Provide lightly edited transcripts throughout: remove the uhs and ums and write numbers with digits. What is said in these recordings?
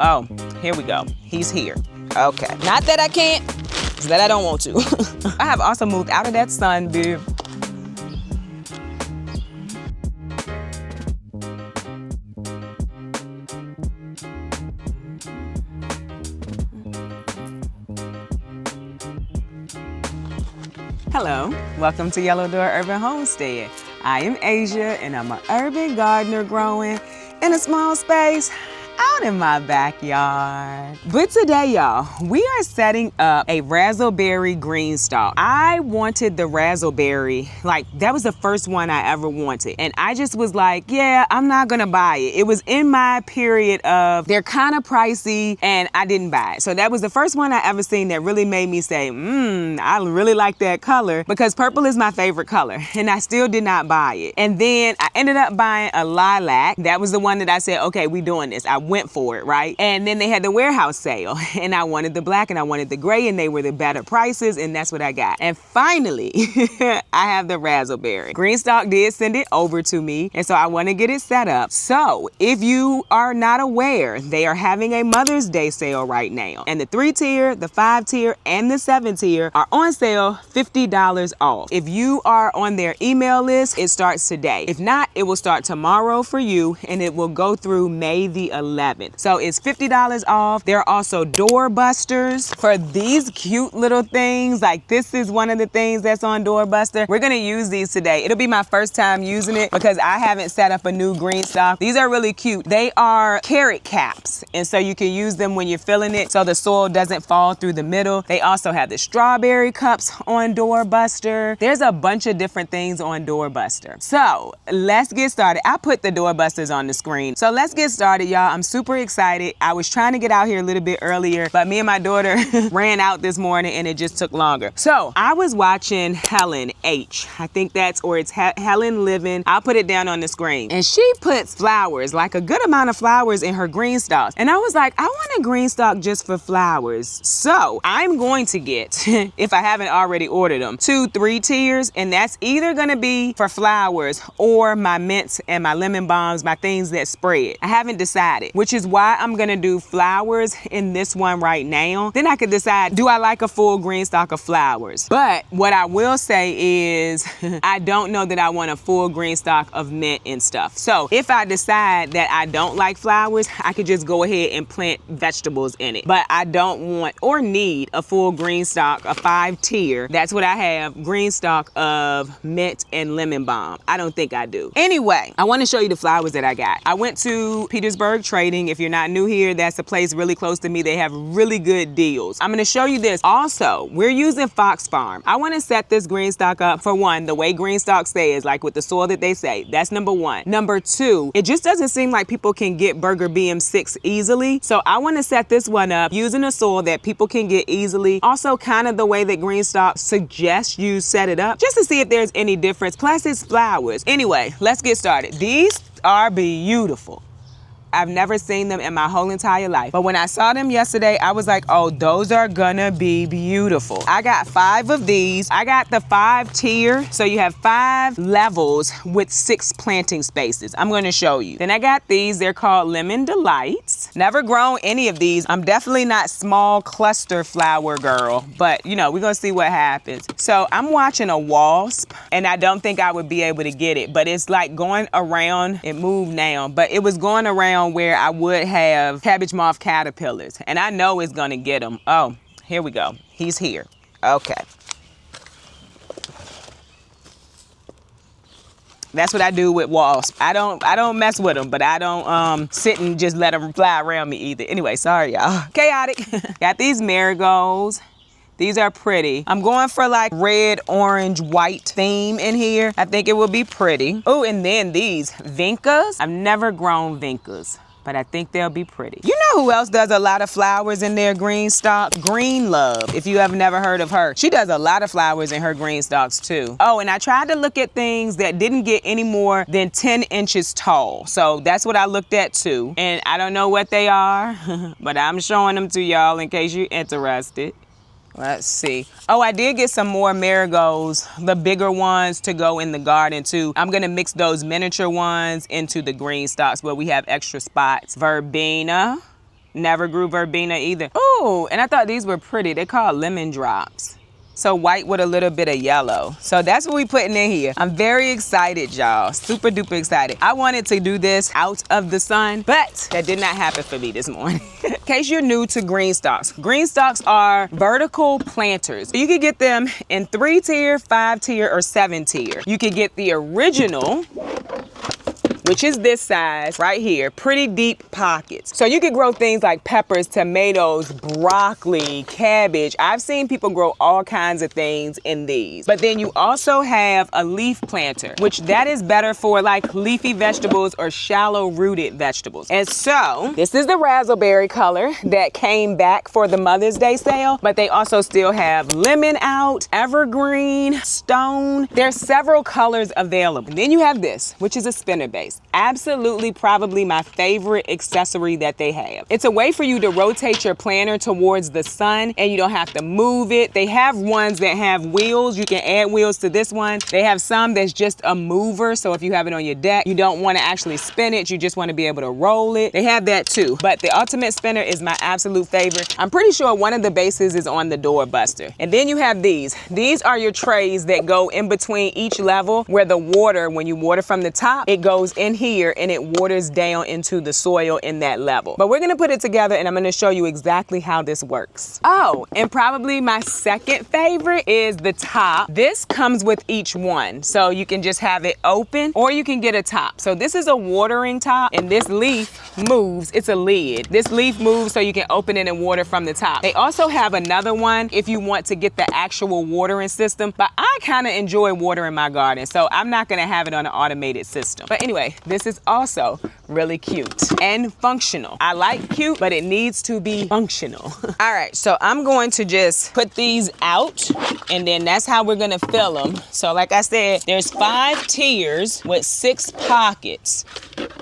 Oh, here we go. He's here. Okay. Not that I can't, it's that I don't want to. I have also moved out of that sun, babe. Hello, welcome to Yellow Door Urban Homestead. I am Asia and I'm an urban gardener growing in a small space out in my backyard. But today, y'all, we are setting up a razzleberry greenstalk. I wanted the razzleberry, like that was the first one I ever wanted. And I just was like, yeah, I'm not gonna buy it. It was in my period of they're kind of pricey and I didn't buy it. So that was the first one I ever seen that really made me say, I really like that color because purple is my favorite color and I still did not buy it. And then I ended up buying a lilac. That was the one that I said, okay, we doing this. I went for it, right? And then they had the warehouse sale and I wanted the black and I wanted the gray and they were the better prices and that's what I got. And finally, I have the razzleberry. Greenstalk did send it over to me and so I want to get it set up. So if you are not aware, they are having a Mother's Day sale right now. And the 3-tier, the 5-tier, and the 7-tier are on sale $50 off. If you are on their email list, it starts today. If not, it will start tomorrow for you and it will go through May the 11th. So it's $50 off. There are also door busters for these cute little things. Like this is one of the things that's on Doorbuster. We're gonna use these today. It'll be my first time using it because I haven't set up a new greenstalk. These are really cute. They are carrot caps. And so you can use them when you're filling it so the soil doesn't fall through the middle. They also have the strawberry cups on Doorbuster. There's a bunch of different things on Doorbuster. So let's get started. I put the Doorbusters on the screen. So let's get started, y'all. I'm super excited. I was trying to get out here a little bit earlier, but me and my daughter ran out this morning and it just took longer. So I was watching Helen H. I think that's, or it's Helen Living. I'll put it down on the screen. And she puts flowers, like a good amount of flowers in her greenstalks. And I was like, I want a greenstalk just for flowers. So I'm going to get, if I haven't already ordered them, 2 3-tiers. And that's either gonna be for flowers or my mints and my lemon balms, my things that spread. I haven't decided, which is why I'm gonna do flowers in this one right now. Then I could decide, do I like a full greenstalk of flowers? But what I will say is, I don't know that I want a full greenstalk of mint and stuff. So if I decide that I don't like flowers, I could just go ahead and plant vegetables in it. But I don't want or need a full greenstalk, a 5-tier. That's what I have, greenstalk of mint and lemon balm. I don't think I do. Anyway, I wanna show you the flowers that I got. I went to Petersburg Trading. If you're not new here, that's a place really close to me. They have really good deals. I'm gonna show you this. Also, we're using Fox Farm. I wanna set this greenstalk up for one, the way greenstalk says, like with the soil that they say. That's number one. Number two, it just doesn't seem like people can get Burger BM6 easily. So I wanna set this one up using a soil that people can get easily. Also kind of the way that greenstalk suggests you set it up, just to see if there's any difference. Plus it's flowers. Anyway, let's get started. These are beautiful. I've never seen them in my whole entire life. But when I saw them yesterday, I was like, oh, those are gonna be beautiful. I got 5 of these. I got the 5-tier. So you have 5 levels with 6 planting spaces. I'm gonna show you. Then I got these. They're called Lemon Delights. Never grown any of these. I'm definitely not small cluster flower girl, but you know, we're gonna see what happens. So I'm watching a wasp and I don't think I would be able to get it, but it's like going around, it moved now, but it was going around where I would have cabbage moth caterpillars and I know it's gonna get them. Oh, here we go. He's here. Okay. That's what I do with wasps. I don't mess with them, but I don't sit and just let them fly around me either. Anyway, sorry y'all. Chaotic. Got these marigolds. These are pretty. I'm going for like red, orange, white theme in here. I think it will be pretty. Oh, and then these vincas. I've never grown vincas, but I think they'll be pretty. You know who else does a lot of flowers in their greenstalk? Green Love, if you have never heard of her. She does a lot of flowers in her greenstalks too. Oh, and I tried to look at things that didn't get any more than 10 inches tall. So that's what I looked at too. And I don't know what they are, but I'm showing them to y'all in case you're interested. Let's see. Oh, I did get some more marigolds, the bigger ones to go in the garden too. I'm gonna mix those miniature ones into the green stalks where we have extra spots. Verbena. Never grew verbena either. Oh, and I thought these were pretty. They're called lemon drops. So white with a little bit of yellow. So that's what we putting in here. I'm very excited, y'all. Super duper excited. I wanted to do this out of the sun, but that did not happen for me this morning. In case you're new to Greenstalks, Greenstalks are vertical planters. You can get them in 3-tier, 5-tier, or 7-tier. You can get the original, which is this size right here, pretty deep pockets. So you could grow things like peppers, tomatoes, broccoli, cabbage. I've seen people grow all kinds of things in these. But then you also have a leaf planter, which that is better for like leafy vegetables or shallow rooted vegetables. And so this is the raspberry color that came back for the Mother's Day sale, but they also still have lemon out, evergreen, stone. There's several colors available. And then you have this, which is a spinner base. Absolutely, probably my favorite accessory that they have. It's a way for you to rotate your planter towards the sun and you don't have to move it. They have ones that have wheels. You can add wheels to this one. They have some that's just a mover. So if you have it on your deck, you don't want to actually spin it. You just want to be able to roll it. They have that too. But the ultimate spinner is my absolute favorite. I'm pretty sure one of the bases is on the door buster. And then you have these. These are your trays that go in between each level where the water, when you water from the top, it goes in here and it waters down into the soil in that level. But we're gonna put it together and I'm gonna show you exactly how this works. Oh, and probably my second favorite is the top. This comes with each one. So you can just have it open or you can get a top. So this is a watering top and this leaf moves. It's a lid. This leaf moves so you can open it and water from the top. They also have another one if you want to get the actual watering system, but I kind of enjoy watering my garden. So I'm not gonna have it on an automated system. But anyway, this is also really cute and functional. I like cute, but it needs to be functional. All right, so I'm going to just put these out and then that's how we're gonna fill them. So like I said, there's 5 tiers with 6 pockets.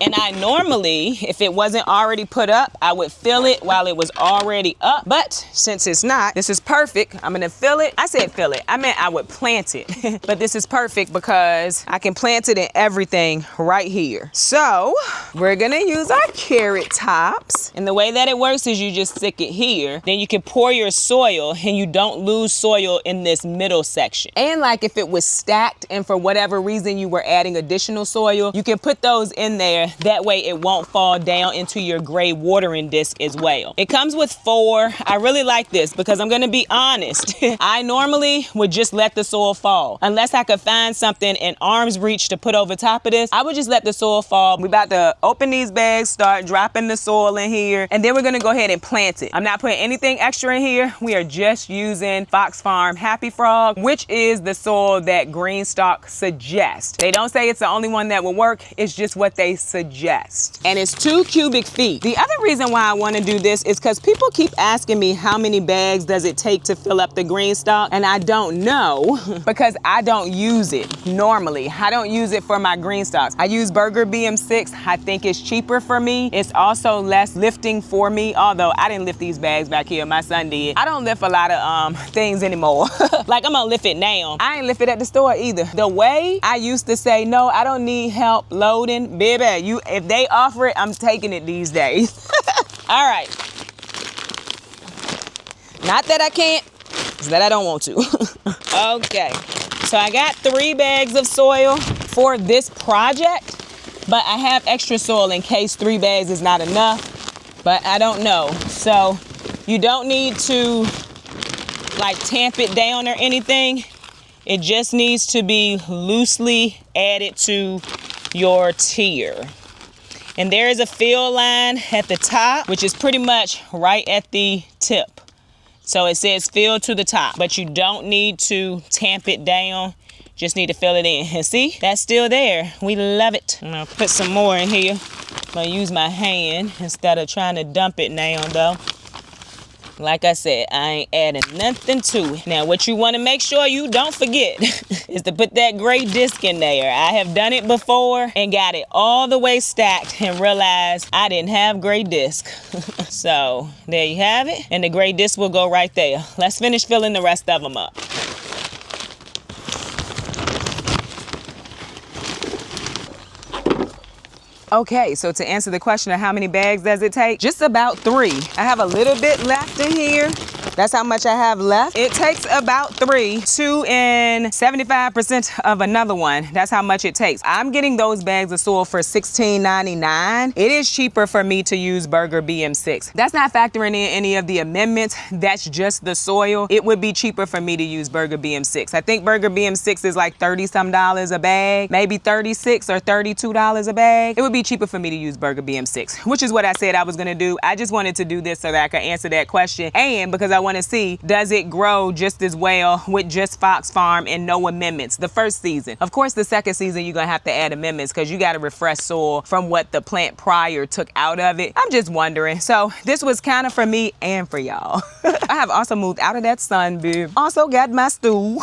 And I normally, if it wasn't already put up, I would fill it while it was already up. But since it's not, this is perfect. I'm gonna fill it. I said fill it. I meant I would plant it. But this is perfect because I can plant it in everything right here. So we're gonna use our carrot tops. And the way that it works is you just stick it here. Then you can pour your soil and you don't lose soil in this middle section. And like if it was stacked and for whatever reason you were adding additional soil, you can put those in there. That way it won't fall down into your gray watering disc as well. It comes with 4. I really like this because I'm gonna be honest. I normally would just let the soil fall. Unless I could find something in arm's reach to put over top of this, I would just let the soil fall. We're about to open these bags, start dropping the soil in here, and then we're gonna go ahead and plant it. I'm not putting anything extra in here. We are just using Fox Farm Happy Frog, which is the soil that Greenstalk suggests. They don't say it's the only one that will work. It's just what they suggest. And it's 2 cubic feet. The other reason why I want to do this is because people keep asking me how many bags does it take to fill up the Greenstalk, and I don't know because I don't use it normally. I don't use it for my Greenstalks. I use Burger BM6. I think it's cheaper for me. It's also less lifting for me, although I didn't lift these bags back here. My son did. I don't lift a lot of things anymore. Like I'm gonna lift it now. I ain't lift it at the store either. The way I used to say, no, I don't need help loading, baby, if they offer it, I'm taking it these days. All right. Not that I can't, it's that I don't want to. Okay, so I got 3 bags of soil for this project, but I have extra soil in case 3 bags is not enough, but I don't know. So you don't need to like tamp it down or anything. It just needs to be loosely added to your tier. And there is a fill line at the top, which is pretty much right at the tip. So it says fill to the top, but you don't need to tamp it down. Just need to fill it in. And see, that's still there. We love it. I'm gonna put some more in here. I'm gonna use my hand instead of trying to dump it now though. Like I said, I ain't adding nothing to it. Now, what you want to make sure you don't forget is to put that gray disc in there. I have done it before and got it all the way stacked and realized I didn't have gray disc. So there you have it. And the gray disc will go right there. Let's finish filling the rest of them up. Okay, so to answer the question of how many bags does it take, just about 3. I have a little bit left in here. That's how much I have left. It takes about 3, 2 and 75% of another one. That's how much it takes. I'm getting those bags of soil for $16.99. It is cheaper for me to use Burger BM6. That's not factoring in any of the amendments. That's just the soil. It would be cheaper for me to use Burger BM6. I think Burger BM6 is like $30-some a bag, maybe $36 or $32 a bag. It would be cheaper for me to use Burger BM6, which is what I said I was gonna do. I just wanted to do this so that I could answer that question, and because I want to see, does it grow just as well with just Fox Farm and no amendments the first season? Of course, the second season you're gonna have to add amendments because you got to refresh soil from what the plant prior took out of it. I'm just wondering. So this was kind of for me and for y'all. I have also moved out of that sun, boo. Also got my stool.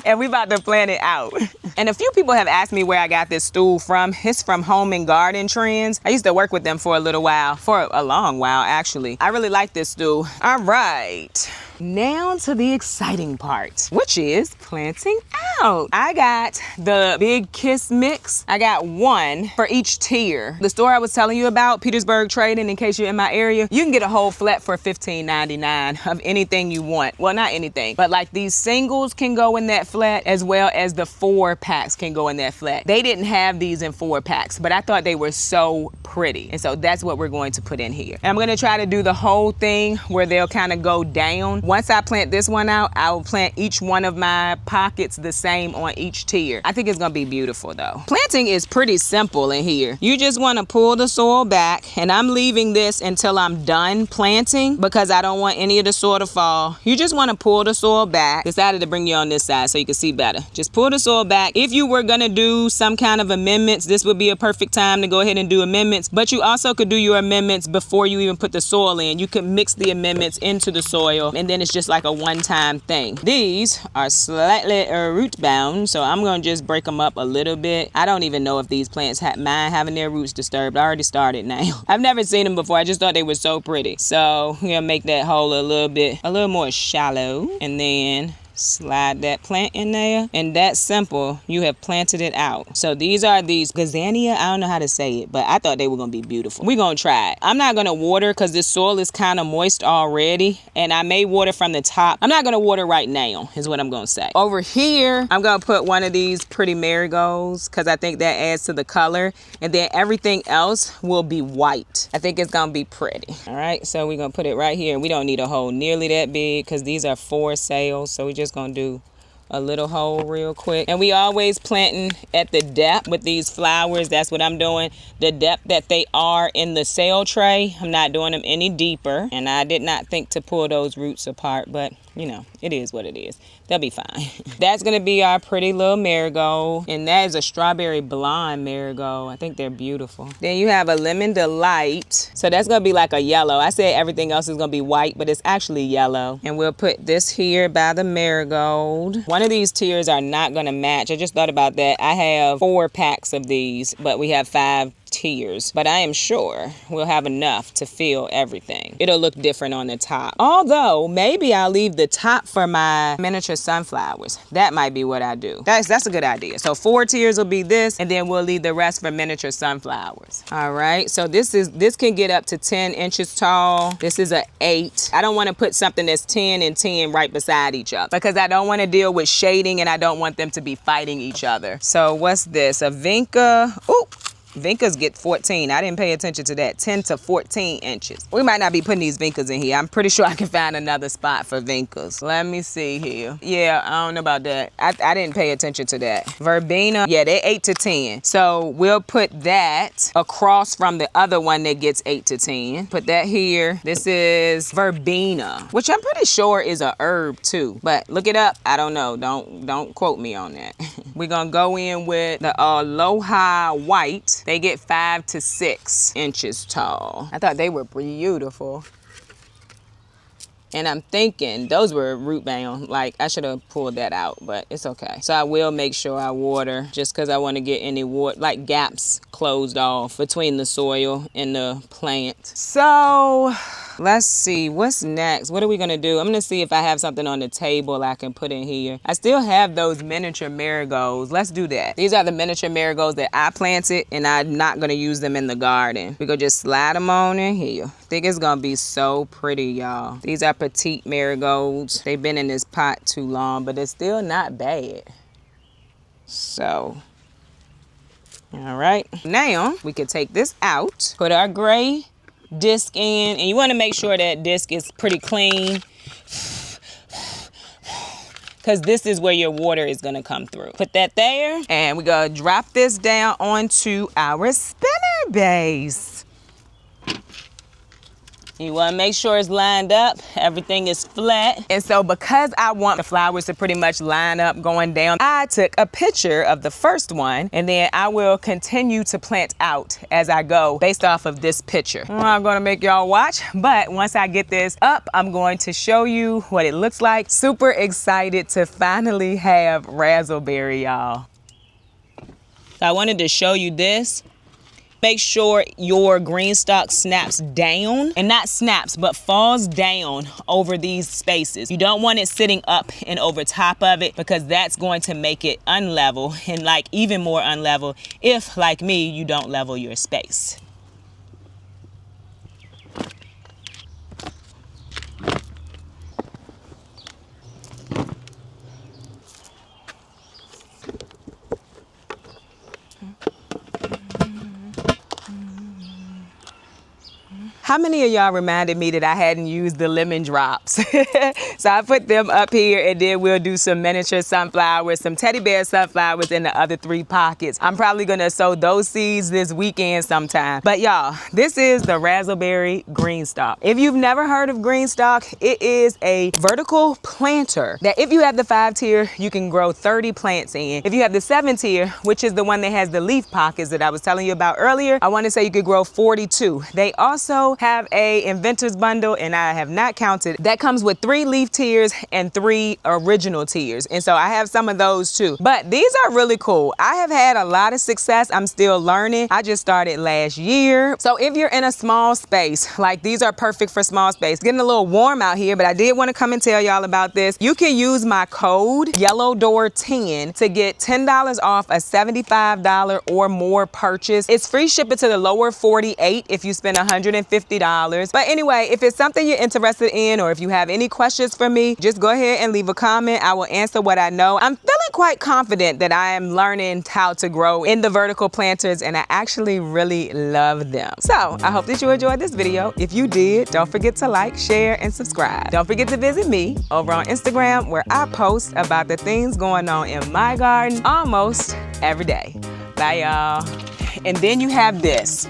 And we about to plant it out. And a few people have asked me where I got this stool from. It's from Home and Garden Trends. I used to work with them for a little while, for a long while actually. I really like this stool. All right, now to the exciting part, which is planting out. I got the Big Kiss mix. I got 1 for each tier. The store I was telling you about, Petersburg Trading, in case you're in my area, you can get a whole flat for $15.99 of anything you want. Well, not anything, but like these singles can go in that flat, as well as the 4-packs can go in that flat. They didn't have these in 4-packs, but I thought they were so pretty. And so that's what we're going to put in here. And I'm gonna try to do the whole thing where they'll kind of go down. Once I plant this one out, I will plant each one of my pockets the same on each tier. I think it's gonna be beautiful though. Planting is pretty simple in here. You just wanna pull the soil back, and I'm leaving this until I'm done planting because I don't want any of the soil to fall. You just wanna pull the soil back. Decided to bring you on this side so you can see better. Just pull the soil back. If you were gonna do some kind of amendments, this would be a perfect time to go ahead and do amendments, but you also could do your amendments before you even put the soil in. You can mix the amendments into the soil, and then it's just like a one-time thing. These are slightly root bound, so I'm gonna just break them up a little bit. I don't even know if these plants mind having their roots disturbed. I already started now. I've never seen them before. I just thought they were so pretty. So I'm gonna make that hole a little more shallow, and then slide that plant in there, and that's simple. You have planted it out. So these are these gazania. I don't know how to say it, but I thought they were gonna be beautiful. We're gonna try it. I'm not gonna water because this soil is kind of moist already, and I may water from the top. I'm not gonna water right now is what I'm gonna say. Over here I'm gonna put one of these pretty marigolds because I think that adds to the color, and then everything else will be white. I think it's gonna be pretty. All right, so we're gonna put it right here, and we don't need a hole nearly that big because these are 4 sales, so we just gonna do a little hole real quick. And we always planting at the depth with these flowers. That's what I'm doing, the depth that they are in the sale tray. I'm not doing them any deeper, and I did not think to pull those roots apart, but you know, it is what it is. They'll be fine. That's gonna be our pretty little marigold, and that is a strawberry blonde marigold. I think they're beautiful. Then you have a lemon delight, so that's gonna be like a yellow. I said everything else is gonna be white, but it's actually yellow. And we'll put this here by the marigold. One of these tiers are not gonna match. I just thought about that. I have 4 packs of these, but we have 5 tiers, but I am sure we'll have enough to fill everything. It'll look different on the top, although maybe I'll leave the top for my miniature sunflowers. That might be what I do. That's a good idea. So 4 tiers will be this, and then we'll leave the rest for miniature sunflowers. All right, so this can get up to 10 inches tall. This is a 8. I don't want to put something that's 10 and 10 right beside each other because I don't want to deal with shading, and I don't want them to be fighting each other. So what's this? A vinca. Ooh, vincas get 14. I didn't pay attention to that. 10 to 14 inches. We might not be putting these vincas in here. I'm pretty sure I can find another spot for vincas. Let me see here. Yeah, I don't know about that. I didn't pay attention to that. Verbena, yeah, they're 8 to 10. So we'll put that across from the other one that gets 8 to 10. Put that here. This is verbena, which I'm pretty sure is a herb too, but look it up. I don't know. Don't quote me on that. We're gonna go in with the Aloha White. They get 5 to 6 inches tall. I thought they were beautiful. And I'm thinking those were root bound. Like, I should have pulled that out, but it's okay. So I will make sure I water just because I want to get any water, like gaps closed off between the soil and the plant. So Let's see, what's next? What are we gonna do? I'm gonna see if I have something on the table I can put in here. I still have those miniature marigolds. Let's do that. These are the miniature marigolds that I planted, and I'm not gonna use them in the garden. We're gonna just slide them on in here. I think it's gonna be so pretty, y'all. These are petite marigolds. They've been in this pot too long, but it's still not bad. So, all right. Now, we can take this out, put our gray disc in, and you want to make sure that disc is pretty clean, because this is where your water is going to come through. Put that there, and we're going to drop this down onto our spinner base. You want to make sure it's lined up, everything is flat. And so because I want the flowers to pretty much line up going down, I took a picture of the first one, and then I will continue to plant out as I go based off of this picture. I'm not going to make y'all watch, but once I get this up, I'm going to show you what it looks like. Super excited to finally have razzleberry, y'all. So I wanted to show you this. Make sure your Greenstalk snaps down, and not snaps, but falls down over these spaces. You don't want it sitting up and over top of it, because that's going to make it unlevel, and like even more unlevel if, like me, you don't level your space. How many of y'all reminded me that I hadn't used the lemon drops? So I put them up here, and then we'll do some miniature sunflowers, some teddy bear sunflowers in the other 3 pockets. I'm probably gonna sow those seeds this weekend sometime. But y'all, this is the razzleberry Greenstalk. If you've never heard of Greenstalk, it is a vertical planter that if you have the 5 tier, you can grow 30 plants in. If you have the 7 tier, which is the one that has the leaf pockets that I was telling you about earlier, I wanna say you could grow 42. They also have a inventor's bundle, and I have not counted, that comes with 3 leaf tiers and 3 original tiers, and so I have some of those too. But these are really cool. I have had a lot of success. I'm still learning. I just started last year. So if you're in a small space, like these are perfect for small space. Getting a little warm out here, but I did want to come and tell y'all about this. You can use my code YELLOWDOOR10 to get $10 off a $75 or more purchase. It's free shipping to the lower 48 if you spend $150. But anyway, if it's something you're interested in, or if you have any questions for me, just go ahead and leave a comment. I will answer what I know. I'm feeling quite confident that I am learning how to grow in the vertical planters, and I actually really love them. So I hope that you enjoyed this video. If you did, don't forget to like, share, and subscribe. Don't forget to visit me over on Instagram, where I post about the things going on in my garden almost every day. Bye, y'all. And then you have this.